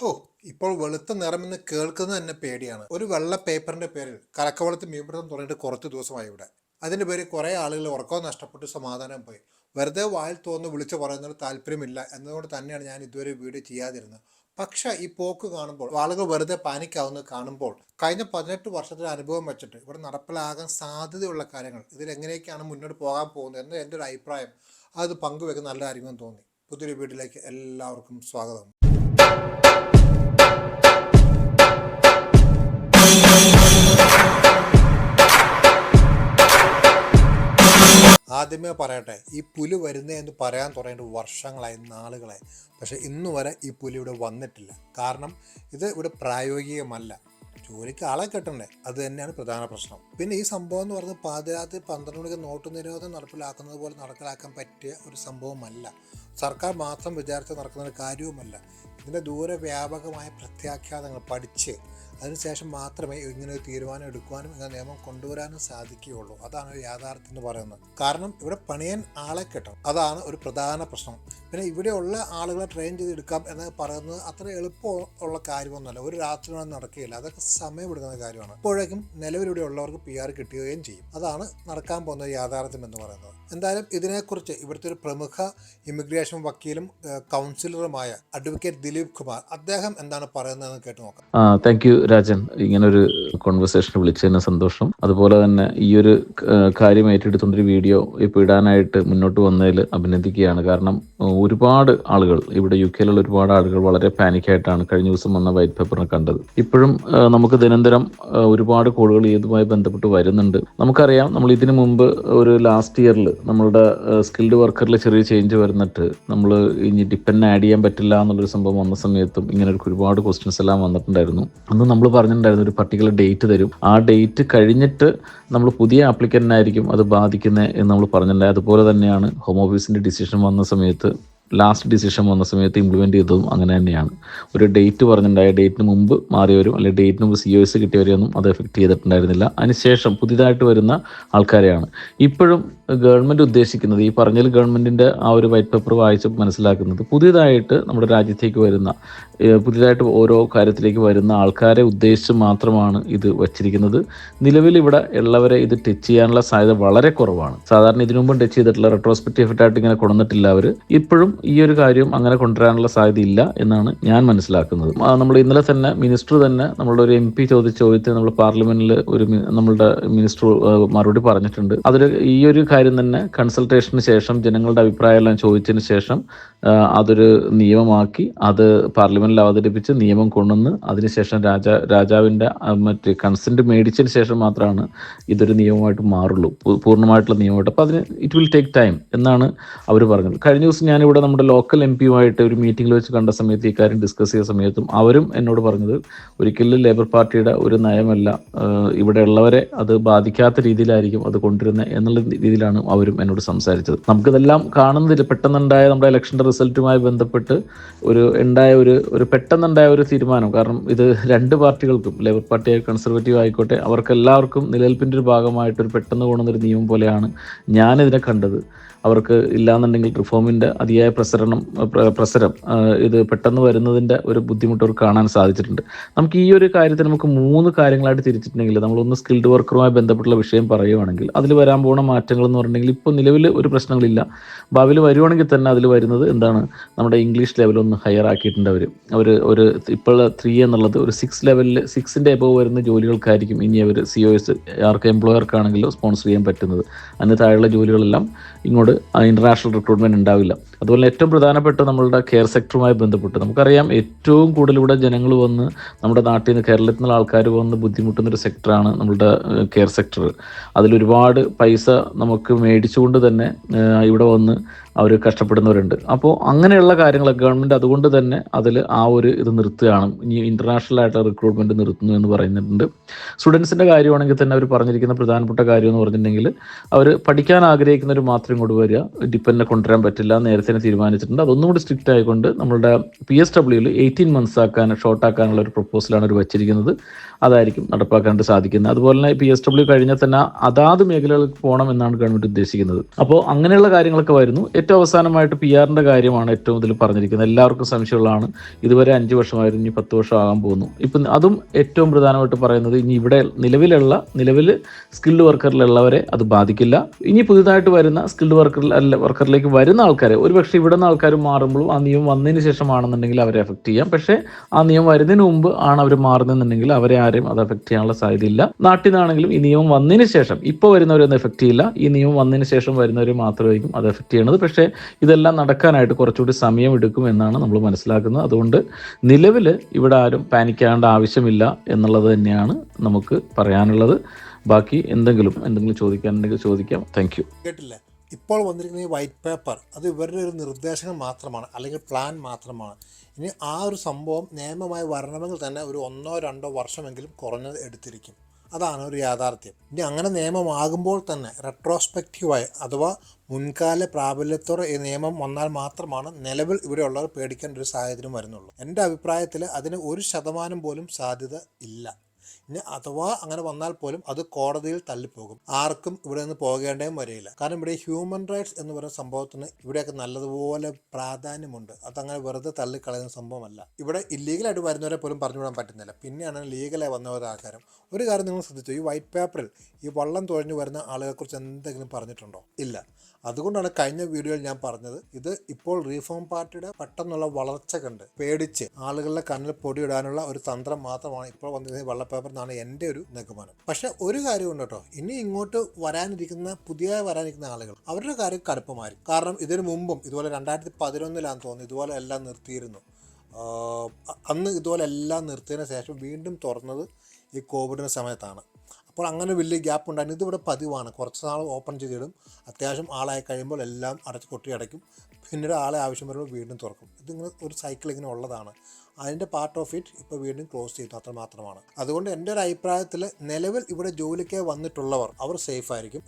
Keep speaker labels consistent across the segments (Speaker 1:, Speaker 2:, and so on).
Speaker 1: ഓ ഇപ്പോൾ വെളുത്ത നിറമെന്ന് കേൾക്കുന്നത് തന്നെ പേടിയാണ്. ഒരു വെള്ള പേപ്പറിന്റെ പേരിൽ കലക്കവെള്ളത്തിൽ മീൻപിടുത്തം തുടങ്ങിയിട്ട് കുറച്ച് ദിവസമായി ഇവിടെ. അതിന്റെ പേരിൽ കുറേ ആളുകൾ ഉറക്കം നഷ്ടപ്പെട്ട് സമാധാനം പോയി. വെറുതെ വായിൽ തോന്നുന്നു വിളിച്ചു പറയുന്നതിന് താല്പര്യമില്ല എന്നതുകൊണ്ട് തന്നെയാണ് ഞാൻ ഇതുവരെ വീഡിയോ ചെയ്യാതിരുന്നത്. പക്ഷെ ഈ പോക്ക് കാണുമ്പോൾ ആളുകൾ വെറുതെ പാനിക്കാവുന്നത് കാണുമ്പോൾ കഴിഞ്ഞ 18 വർഷത്തിലെ അനുഭവം വെച്ചിട്ട് ഇവിടെ നടപ്പിലാകാൻ സാധ്യതയുള്ള കാര്യങ്ങൾ ഇതിൽ എങ്ങനെയൊക്കെയാണ് മുന്നോട്ട് പോകാൻ പോകുന്നത് എന്ന് എൻ്റെ ഒരു അഭിപ്രായം അത് പങ്കുവെക്കുന്ന നല്ലതായിരിക്കുമെന്ന് തോന്നി. പുതിയൊരു വീഡിയോയിലേക്ക് എല്ലാവർക്കും സ്വാഗതം. ആദ്യമേ പറയട്ടെ, ഈ പുലി വരുന്നേ എന്ന് പറയാൻ തുടങ്ങിയിട്ട് വർഷങ്ങളായി, നാളുകളായി. പക്ഷെ ഇന്നു വരെ ഈ പുലി ഇവിടെ വന്നിട്ടില്ല. കാരണം ഇത് ഇവിടെ പ്രായോഗികമല്ല. ജോലിക്ക് ആളെ കെട്ടണ്ടേ, അത് തന്നെയാണ് പ്രധാന പ്രശ്നം. പിന്നെ ഈ സംഭവം എന്ന് പറഞ്ഞ് പാതിരാത്രി 12 മണിക്ക് നോട്ട് നിരോധനം നടപ്പിലാക്കുന്നത് പോലെ നടപ്പിലാക്കാൻ പറ്റിയ ഒരു സംഭവമല്ല. സർക്കാർ മാത്രം വിചാരിച്ച് നടക്കുന്ന ഒരു കാര്യവുമല്ല. ഇതിൻ്റെ ദൂരവ്യാപകമായ പ്രത്യാഘാതങ്ങൾ പഠിച്ച് അതിനുശേഷം മാത്രമേ ഇങ്ങനെ ഒരു തീരുമാനം എടുക്കുവാനും ഇങ്ങനെ നിയമം കൊണ്ടുവരാനും സാധിക്കുകയുള്ളൂ. അതാണ് ഒരു യാഥാർത്ഥ്യം എന്ന് പറയുന്നത്. കാരണം ഇവിടെ പണിയാൻ ആളെ കിട്ടണം, അതാണ് ഒരു പ്രധാന പ്രശ്നം. പിന്നെ ഇവിടെയുള്ള ആളുകളെ ട്രെയിൻ ചെയ്ത് എടുക്കാം എന്ന് പറയുന്നത് അത്ര എളുപ്പമുള്ള കാര്യമൊന്നുമല്ല. ഒരു രാത്രി നടക്കുകയില്ല, അതൊക്കെ സമയമെടുക്കുന്ന കാര്യമാണ്. അപ്പോഴേക്കും നിലവിലിവിടെ ഉള്ളവർക്ക് PR കിട്ടുകയും ചെയ്യും. അതാണ് നടക്കാൻ പോകുന്ന യാഥാർത്ഥ്യം എന്ന് പറയുന്നത്. എന്തായാലും ഇതിനെക്കുറിച്ച് ഇവിടുത്തെ ഒരു പ്രമുഖ ഇമിഗ്രേഷൻ വക്കീലും കൗൺസിലറുമായ അഡ്വക്കേറ്റ് ദിലീപ് കുമാർ, അദ്ദേഹം എന്താണ് പറയുന്നതെന്ന് കേട്ട് നോക്കാം.
Speaker 2: താങ്ക് യു രാജൻ, ഇങ്ങനൊരു കോൺവെർസേഷൻ വിളിച്ചതിന് സന്തോഷം. അതുപോലെ തന്നെ ഈ ഒരു കാര്യം ഏറ്റെടുത്തുകൊണ്ടൊരു വീഡിയോ ഇപ്പോൾ ഇടാനായിട്ട് മുന്നോട്ട് വന്നതിൽ അഭിനന്ദിക്കുകയാണ്. കാരണം ഒരുപാട് ആളുകൾ ഇവിടെ UK ഒരുപാട് ആളുകൾ വളരെ പാനിക്കായിട്ടാണ് കഴിഞ്ഞ ദിവസം വന്ന വൈറ്റ് പേപ്പറിനെ കണ്ടത്. ഇപ്പോഴും നമുക്ക് ദിനംതരം ഒരുപാട് കോളുകൾ ഇതുമായി ബന്ധപ്പെട്ട് വരുന്നുണ്ട്. നമുക്കറിയാം, നമ്മൾ ഇതിനു മുമ്പ് ഒരു ലാസ്റ്റ് ഇയറിൽ നമ്മളുടെ സ്കിൽഡ് വർക്കറിൽ ചെറിയ ചേഞ്ച് വരുന്നിട്ട് നമ്മൾ ഇനി ഡിപ്പെൻഡ് ആഡ് ചെയ്യാൻ പറ്റില്ല എന്നുള്ളൊരു സംഭവം വന്ന സമയത്തും ഇങ്ങനെ ഒരുപാട് ക്വസ്റ്റ്യൻസ് എല്ലാം വന്നിട്ടുണ്ടായിരുന്നു. അന്ന് നമ്മൾ പറഞ്ഞിട്ടുണ്ടായിരുന്നു ഒരു പർട്ടിക്കുലർ ഡേറ്റ് തരും, ആ ഡേറ്റ് കഴിഞ്ഞിട്ട് നമ്മൾ പുതിയ ആപ്ലിക്കന്റിനായിരിക്കും അത് ബാധിക്കുന്നത് എന്ന് നമ്മൾ പറഞ്ഞിട്ടുണ്ടായി. അതുപോലെ തന്നെയാണ് ഹോം ഓഫീസിൻ്റെ ഡിസിഷൻ വന്ന സമയത്ത്, ലാസ്റ്റ് ഡിസിഷൻ വന്ന സമയത്ത് ഇംപ്ലിമെൻറ്റ് ചെയ്തതും അങ്ങനെ തന്നെയാണ്. ഒരു ഡേറ്റ് പറഞ്ഞിട്ടുണ്ടായ ഡേറ്റിന് മുമ്പ് മാറിയവരും അല്ലെങ്കിൽ ഡേറ്റിന് മുമ്പ് COS കിട്ടിയവരെയൊന്നും അത് എഫക്റ്റ് ചെയ്തിട്ടുണ്ടായിരുന്നില്ല. അതിനുശേഷം പുതിയതായിട്ട് വരുന്ന ആൾക്കാരെയാണ് ഇപ്പോഴും ഗവൺമെൻറ് ഉദ്ദേശിക്കുന്നത്. ഈ പറഞ്ഞതിൽ ഗവൺമെൻറ്റിൻ്റെ ആ ഒരു വൈറ്റ് പേപ്പർ വായിച്ച് മനസ്സിലാക്കുന്നത്, പുതിയതായിട്ട് നമ്മുടെ രാജ്യത്തേക്ക് വരുന്ന, പുതിയതായിട്ട് ഓരോ കാര്യത്തിലേക്ക് വരുന്ന ആൾക്കാരെ ഉദ്ദേശിച്ച് മാത്രമാണ് ഇത് വച്ചിരിക്കുന്നത്. നിലവിൽ ഇവിടെ ഉള്ളവരെ ഇത് ടച്ച് ചെയ്യാനുള്ള സാധ്യത വളരെ കുറവാണ്. സാധാരണ ഇതിനു മുമ്പ് ടച്ച് ചെയ്തിട്ടുള്ള റെട്രോസ്പെക്റ്റീവ് എഫക്റ്റായിട്ട് ഇങ്ങനെ കൊണ്ടുവന്നിട്ടില്ല അവർ. ഇപ്പോഴും ഈ ഒരു കാര്യം അങ്ങനെ കൊണ്ടുവരാനുള്ള സാധ്യതയില്ല എന്നാണ് ഞാൻ മനസ്സിലാക്കുന്നത്. നമ്മൾ ഇന്നലെ തന്നെ മിനിസ്റ്റർ തന്നെ നമ്മളുടെ ഒരു MP ചോദിച്ച ചോദ്യത്തിന് നമ്മൾ പാർലമെന്റിൽ നമ്മളുടെ മിനിസ്റ്റർ മറുപടി പറഞ്ഞിട്ടുണ്ട്. അതിൽ ഈ ഒരു കാര്യം തന്നെ കൺസൾട്ടേഷന് ശേഷം ജനങ്ങളുടെ അഭിപ്രായം എല്ലാം ചോദിച്ചതിന് ശേഷം അതൊരു നിയമമാക്കി അത് പാർലമെന്റിൽ അവതരിപ്പിച്ച് നിയമം കൊണ്ടുവന്ന് അതിനുശേഷം രാജാവിൻ്റെ മറ്റ് കൺസെന്റ് മേടിച്ചതിന് ശേഷം മാത്രമാണ് ഇതൊരു നിയമമായിട്ട് മാറുള്ളൂ, പൂർണ്ണമായിട്ടുള്ള നിയമമായിട്ട്. അപ്പോൾ അതിന് ഇറ്റ് വിൽ ടേക്ക് ടൈം എന്നാണ് അവർ പറഞ്ഞത്. കഴിഞ്ഞ ദിവസം ഞാനിവിടെ നമ്മുടെ ലോക്കൽ MP-യുമായിട്ട് ഒരു മീറ്റിംഗിൽ വെച്ച് കണ്ട സമയത്ത് ഈ കാര്യം ഡിസ്കസ് ചെയ്ത സമയത്തും അവരും എന്നോട് പറഞ്ഞത് ഒരിക്കലും ലേബർ പാർട്ടിയുടെ ഒരു നയമല്ല, ഇവിടെ ഉള്ളവരെ അത് ബാധിക്കാത്ത രീതിയിലായിരിക്കും അത് കൊണ്ടുവരുന്നത് എന്നുള്ള രീതിയിലാണ് അവരും എന്നോട് സംസാരിച്ചത്. നമുക്കിതെല്ലാം കാണുന്നതിൽ പെട്ടെന്നുണ്ടായ നമ്മുടെ ഇലക്ഷൻ്റെ റിസൾട്ടുമായി ബന്ധപ്പെട്ട് ഒരു പെട്ടെന്നുണ്ടായ ഒരു തീരുമാനം. കാരണം ഇത് രണ്ട് പാർട്ടികൾക്കും, ലേബർ പാർട്ടി ആയി കൺസർവേറ്റീവ് ആയിക്കോട്ടെ, അവർക്കെല്ലാവർക്കും നിലനിൽപ്പിൻ്റെ ഒരു ഭാഗമായിട്ട് ഒരു പെട്ടെന്ന് കൊണ്ടുവന്നൊരു നിയമം പോലെയാണ് ഞാനിതിനെ കണ്ടത്. അവർക്ക് ഇല്ലാന്നുണ്ടെങ്കിൽ റിഫോമിൻ്റെ അതിയായ പ്രസരം ഇത് പെട്ടെന്ന് വരുന്നതിൻ്റെ ഒരു ബുദ്ധിമുട്ട് അവർക്ക് കാണാൻ സാധിച്ചിട്ടുണ്ട്. നമുക്ക് ഈ ഒരു കാര്യത്തിൽ നമുക്ക് 3 കാര്യങ്ങളായിട്ട് തിരിച്ചിട്ടുണ്ടെങ്കിൽ, നമ്മളൊന്ന് സ്കിൽഡ് വർക്കറുമായി ബന്ധപ്പെട്ടുള്ള വിഷയം പറയുവാണെങ്കിൽ അതിൽ വരാൻ പോകുന്ന മാറ്റങ്ങൾ എന്ന് പറഞ്ഞിട്ടുണ്ടെങ്കിൽ ഇപ്പോൾ നിലവിൽ ഒരു പ്രശ്നങ്ങളില്ല. ഭാവിയിൽ വരുവാണെങ്കിൽ തന്നെ അതിൽ വരുന്നത് എന്താണ്, നമ്മുടെ ഇംഗ്ലീഷ് ലെവലൊന്ന് ഹയർ ആക്കിയിട്ടുണ്ട് അവർ ഒരു ഇപ്പോൾ 3 എന്നുള്ളത് ഒരു 6 ലെവലിൽ 6ൻ്റെ എബവ് വരുന്ന ജോലികൾക്കായിരിക്കും ഇനി അവർ COS ആർക്ക് എംപ്ലോയർക്കാണെങ്കിലോ സ്പോൺസർ ചെയ്യാൻ പറ്റുന്നത്. അതിന് താഴെയുള്ള ജോലികളെല്ലാം ഇങ്ങോട്ട് ഇന്റർനാഷണൽ റിക്രൂട്ട്മെന്റ് ഉണ്ടാവില്ല. അതുപോലെ ഏറ്റവും പ്രധാനപ്പെട്ട നമ്മളുടെ കെയർ സെക്ടറുമായി ബന്ധപ്പെട്ട് നമുക്കറിയാം, ഏറ്റവും കൂടുതൽ ഇവിടെ ജനങ്ങൾ വന്ന് നമ്മുടെ നാട്ടിൽ നിന്ന്, കേരളത്തിൽ നിന്നുള്ള ആൾക്കാർ വന്ന് ബുദ്ധിമുട്ടുന്നൊരു സെക്ടറാണ് നമ്മളുടെ കെയർ സെക്ടർ. അതിലൊരുപാട് പൈസ നമുക്ക് മേടിച്ചുകൊണ്ട് തന്നെ ഇവിടെ വന്ന് അവർ കഷ്ടപ്പെടുന്നവരുണ്ട്. അപ്പോൾ അങ്ങനെയുള്ള കാര്യങ്ങൾ ഗവൺമെൻറ് അതുകൊണ്ട് തന്നെ അതിൽ ഇത് നിർത്തുകയാണ്. ഇനി ഇൻ്റർനാഷണൽ ആയിട്ടുള്ള റിക്രൂട്ട്മെൻറ്റ് നിർത്തുന്നു എന്ന് പറയുന്നുണ്ട്. സ്റ്റുഡൻസിൻ്റെ കാര്യമാണെങ്കിൽ തന്നെ അവർ പറഞ്ഞിരിക്കുന്ന പ്രധാനപ്പെട്ട കാര്യം എന്ന് പറഞ്ഞിട്ടുണ്ടെങ്കിൽ, അവർ പഠിക്കാൻ ആഗ്രഹിക്കുന്നവർ മാത്രം ഇങ്ങോട്ട് വരിക, ഡിപ്പെൻഡിനെ കൊണ്ടുവരാൻ പറ്റില്ല, നേരത്തെ തീരുമാനിച്ചിട്ടുണ്ട്. അതൊന്നും കൂടി സ്ട്രിക്റ്റ് ആയിക്കൊണ്ട് നമ്മളുടെ PSWയിൽ 18 months ഷോർട്ടാക്കാനുള്ള ഒരു പ്രപ്പോസലാണ് അവർ വച്ചിരിക്കുന്നത്. അതായിരിക്കും നടപ്പാക്കാനായിട്ട് സാധിക്കുന്നത്. അതുപോലെ തന്നെ PSW കഴിഞ്ഞാൽ തന്നെ അതാത് മേഖലകൾക്ക് പോകണം എന്നാണ് ഗവൺമെൻറ് ഉദ്ദേശിക്കുന്നത്. അപ്പോൾ അങ്ങനെയുള്ള കാര്യങ്ങളൊക്കെ വരുന്നു. ഏറ്റവും അവസാനമായിട്ട് PR-ൻ്റെ കാര്യമാണ് ഏറ്റവും ഇതിൽ പറഞ്ഞിരിക്കുന്നത്. എല്ലാവർക്കും സംശയമുള്ളതാണ്. ഇതുവരെ 5 വർഷമായിരുന്നു, ഇനി 10 വർഷം ആകാൻ പോകുന്നു. ഇപ്പം അതും ഏറ്റവും പ്രധാനമായിട്ട് പറയുന്നത് ഇനി ഇവിടെ നിലവിൽ സ്കിൽഡ് വർക്കറിലുള്ളവരെ അത് ബാധിക്കില്ല. ഇനി പുതുതായിട്ട് വരുന്ന സ്കിൽഡ് വർക്കറിലേക്ക് വരുന്ന ആൾക്കാരെ ഒരുപക്ഷെ ഇവിടെ നിന്ന് ആൾക്കാർ മാറുമ്പോഴും ആ നിയമം വന്നതിന് ശേഷമാണെന്നുണ്ടെങ്കിൽ അവരെ എഫക്ട് ചെയ്യാം. പക്ഷേ ആ നിയമം വരുന്നതിന് മുമ്പ് ആണ് അവർ മാറുന്നതെന്നുണ്ടെങ്കിൽ അവരെ ആരെയും അത് എഫക്ട് ചെയ്യാനുള്ള സാധ്യതയില്ല. നാട്ടിൽ നിന്നാണെങ്കിലും ഈ നിയമം വന്നതിന് ശേഷം, ഇപ്പോൾ വരുന്നവരൊന്നും എഫക്ട് ചെയ്യില്ല. ഈ നിയമം വന്നതിന് ശേഷം വരുന്നവർ മാത്രമായിരിക്കും അത് എഫക്ട് ചെയ്യണത്. പക്ഷേ ഇതെല്ലാം നടക്കാനായിട്ട് കുറച്ചുകൂടി സമയം എടുക്കും എന്നാണ് നമ്മൾ മനസ്സിലാക്കുന്നത്. അതുകൊണ്ട് നിലവിൽ ഇവിടെ ആരും പാനിക്കാവേണ്ട ആവശ്യമില്ല എന്നുള്ളത് തന്നെയാണ് നമുക്ക് പറയാനുള്ളത്. ബാക്കി എന്തെങ്കിലും ചോദിക്കാനുണ്ടെങ്കിൽ ചോദിക്കാം. Thank you.
Speaker 1: കേട്ടില്ല, ഇപ്പോൾ വന്നിരിക്കുന്ന ഈ വൈറ്റ് പേപ്പർ അത് ഇവരുടെ ഒരു നിർദ്ദേശങ്ങൾ മാത്രമാണ്, അല്ലെങ്കിൽ പ്ലാൻ മാത്രമാണ്. ഇനി ആ ഒരു സംഭവം നിയമമായി വരണമെങ്കിൽ തന്നെ ഒരു 1-2 വർഷമെങ്കിലും കുറഞ്ഞത് എടുത്തിരിക്കും. അതാണ് ഒരു യാഥാർത്ഥ്യം. ഇനി അങ്ങനെ നിയമമാകുമ്പോൾ തന്നെ റെട്രോസ്പെക്റ്റീവായി അഥവാ മുൻകാല പ്രാബല്യത്തോടെ ഈ നിയമം വന്നാൽ മാത്രമാണ് നിലവിൽ ഇവിടെയുള്ളവർ പേടിക്കേണ്ട ഒരു സാഹചര്യം വരുന്നുള്ളൂ. എൻ്റെ അഭിപ്രായത്തിൽ അതിന് 1% പോലും സാധ്യത ഇല്ല. ഇനി അഥവാ അങ്ങനെ വന്നാൽ പോലും അത് കോടതിയിൽ തള്ളിപ്പോകും. ആർക്കും ഇവിടെ നിന്ന് പോകേണ്ടതും വരില്ല. കാരണം ഇവിടെ ഹ്യൂമൻ റൈറ്റ്സ് എന്ന് പറയുന്ന സംഭവത്തിന് ഇവിടെയൊക്കെ നല്ലതുപോലെ പ്രാധാന്യമുണ്ട്. അതങ്ങനെ വെറുതെ തള്ളിക്കളയുന്ന സംഭവമല്ല. ഇവിടെ ഇല്ലീഗലായിട്ട് വരുന്നവരെ പോലും പറഞ്ഞു വിടാൻ പറ്റുന്നില്ല. പിന്നെയാണ് ലീഗലായി വന്നവരുടെ ആൾക്കാരും. ഒരു കാര്യം നിങ്ങൾ ശ്രദ്ധിച്ചു, ഈ വൈറ്റ് പേപ്പറിൽ ഈ വള്ളം തുഴഞ്ഞു വരുന്ന ആളുകളെക്കുറിച്ച് എന്തെങ്കിലും പറഞ്ഞിട്ടുണ്ടോ? ഇല്ല. അതുകൊണ്ടാണ് കഴിഞ്ഞ വീഡിയോയിൽ ഞാൻ പറഞ്ഞത്, ഇത് ഇപ്പോൾ റീഫോം പാർട്ടിയുടെ പെട്ടെന്നുള്ള വളർച്ച കണ്ട് പേടിച്ച് ആളുകളുടെ കണ്ണിൽ പൊടിയിടാനുള്ള ഒരു തന്ത്രം മാത്രമാണ് ഇപ്പോൾ വന്നിരിക്കുന്ന വെള്ളപ്പേപ്പർ എന്നാണ് എൻ്റെ ഒരു നിഗമനം. പക്ഷെ ഒരു കാര്യമുണ്ട് കേട്ടോ, ഇനി ഇങ്ങോട്ട് പുതിയതായി വരാനിരിക്കുന്ന ആളുകൾ അവരുടെ കാര്യം കടുപ്പമായിരിക്കും. കാരണം ഇതിനു മുമ്പും ഇതുപോലെ 2011 തോന്നുന്നു ഇതുപോലെ എല്ലാം നിർത്തിയിരുന്നു. അന്ന് ഇതുപോലെ എല്ലാം നിർത്തിയതിന് ശേഷം വീണ്ടും തുറന്നത് ഈ കോവിഡിൻ്റെ സമയത്താണ്. അപ്പോൾ അങ്ങനെ വലിയ ഗ്യാപ്പ് ഉണ്ടായിരുന്നു. ഇതിവിടെ പതിവാണ്. കുറച്ച് നാൾ ഓപ്പൺ ചെയ്തിടും, അത്യാവശ്യം ആളായി കഴിയുമ്പോൾ എല്ലാം കൊട്ടിയടയ്ക്കും, പിന്നീട് ആളെ ആവശ്യം വരുമ്പോൾ വീണ്ടും തുറക്കും. ഇതിങ്ങനെ ഒരു സൈക്കിൾ ഇങ്ങനെ ഉള്ളതാണ്. അതിൻ്റെ പാർട്ട് ഓഫ് ഇറ്റ് ഇപ്പോൾ വീണ്ടും ക്ലോസ് ചെയ്തു, അത്രമാത്രമാണ്. അതുകൊണ്ട് എൻ്റെ ഒരു അഭിപ്രായത്തിൽ നിലവിൽ ഇവിടെ ജോലിക്ക് വന്നിട്ടുള്ളവർ അവർ സേഫ് ആയിരിക്കും,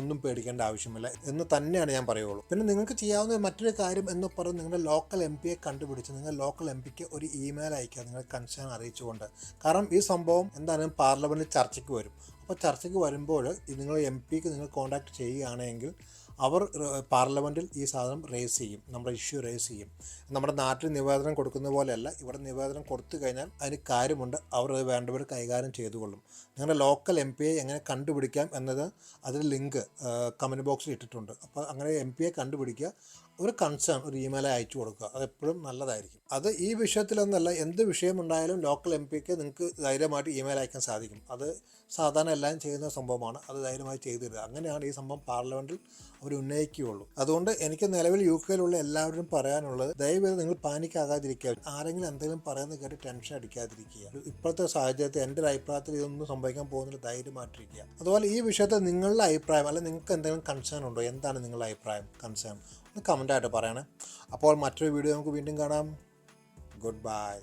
Speaker 1: ഒന്നും പേടിക്കേണ്ട ആവശ്യമില്ല എന്ന് തന്നെയാണ് ഞാൻ പറയുള്ളൂ. പിന്നെ നിങ്ങൾക്ക് ചെയ്യാവുന്ന മറ്റൊരു കാര്യം എന്ന് പറയുന്നത് നിങ്ങളുടെ ലോക്കൽ MP കണ്ടുപിടിച്ച് നിങ്ങൾ ലോക്കൽ MP ഒരു ഇമെയിൽ അയക്കുക, നിങ്ങളുടെ കൺസേൺ അറിയിച്ചുകൊണ്ട്. കാരണം ഈ സംഭവം എന്തായാലും പാർലമെൻറ്റിൽ ചർച്ചയ്ക്ക് വരും. അപ്പോൾ ചർച്ചയ്ക്ക് വരുമ്പോൾ നിങ്ങൾ MP നിങ്ങൾ കോൺടാക്ട് ചെയ്യുകയാണെങ്കിൽ അവർ പാർലമെൻറ്റിൽ ഈ സാധനം റേസ് ചെയ്യും, നമ്മുടെ ഇഷ്യൂ റേസ് ചെയ്യും. നമ്മുടെ നാട്ടിൽ നിവേദനം കൊടുക്കുന്ന പോലെയല്ല, ഇവിടെ നിവേദനം കൊടുത്തു കഴിഞ്ഞാൽ അതിന് കാര്യമുണ്ട്, അവർ അത് വേണ്ടവർ കൈകാര്യം ചെയ്തുകൊള്ളും. നിങ്ങളുടെ ലോക്കൽ MP എങ്ങനെ കണ്ടുപിടിക്കാം എന്നത് അതിൽ ലിങ്ക് കമൻറ്റ് ബോക്സിൽ ഇട്ടിട്ടുണ്ട്. അപ്പോൾ അങ്ങനെ MP കണ്ടുപിടിക്കുക, ഒരു കൺസേൺ ഒരു ഇമെയിൽ അയച്ചു കൊടുക്കുക. അതെപ്പോഴും നല്ലതായിരിക്കും. അത് ഈ വിഷയത്തിലൊന്നല്ല, എന്ത് വിഷയമുണ്ടായാലും ലോക്കൽ MP നിങ്ങൾക്ക് ധൈര്യമായിട്ട് ഇമെയിൽ അയക്കാൻ സാധിക്കും. അത് സാധാരണ എല്ലാവരും ചെയ്യുന്ന സംഭവമാണ്. അത് ധൈര്യമായി ചെയ്തിടുക. അങ്ങനെയാണ് ഈ സംഭവം പാർലമെൻറ്റിൽ അവർ ഉന്നയിക്കുകയുള്ളൂ. അതുകൊണ്ട് എനിക്ക് നിലവിൽ UK എല്ലാവരും പറയാനുള്ളത്, ദയവേത് നിങ്ങൾ പാനിക്കാകാതിരിക്കുക. ആരെങ്കിലും എന്തെങ്കിലും പറയുന്നത് കേട്ട് ടെൻഷൻ അടിക്കാതിരിക്കുക. ഇപ്പോഴത്തെ സാഹചര്യത്തിൽ എൻ്റെ ഒരു അഭിപ്രായത്തിൽ ഇതൊന്നും സംഭവിക്കാൻ പോകുന്നില്ല, ധൈര്യമായിട്ടിരിക്കുക. അതുപോലെ ഈ വിഷയത്തിൽ നിങ്ങളുടെ അഭിപ്രായം, അല്ലെങ്കിൽ നിങ്ങൾക്ക് എന്തെങ്കിലും കൺസേൺ ഉണ്ടോ, എന്താണ് നിങ്ങളുടെ അഭിപ്രായം, കൺസേൺ ഒന്ന് കമൻ്റായിട്ട് പറയണേ. അപ്പോൾ മറ്റൊരു വീഡിയോ നമുക്ക് വീണ്ടും കാണാം. Good bye.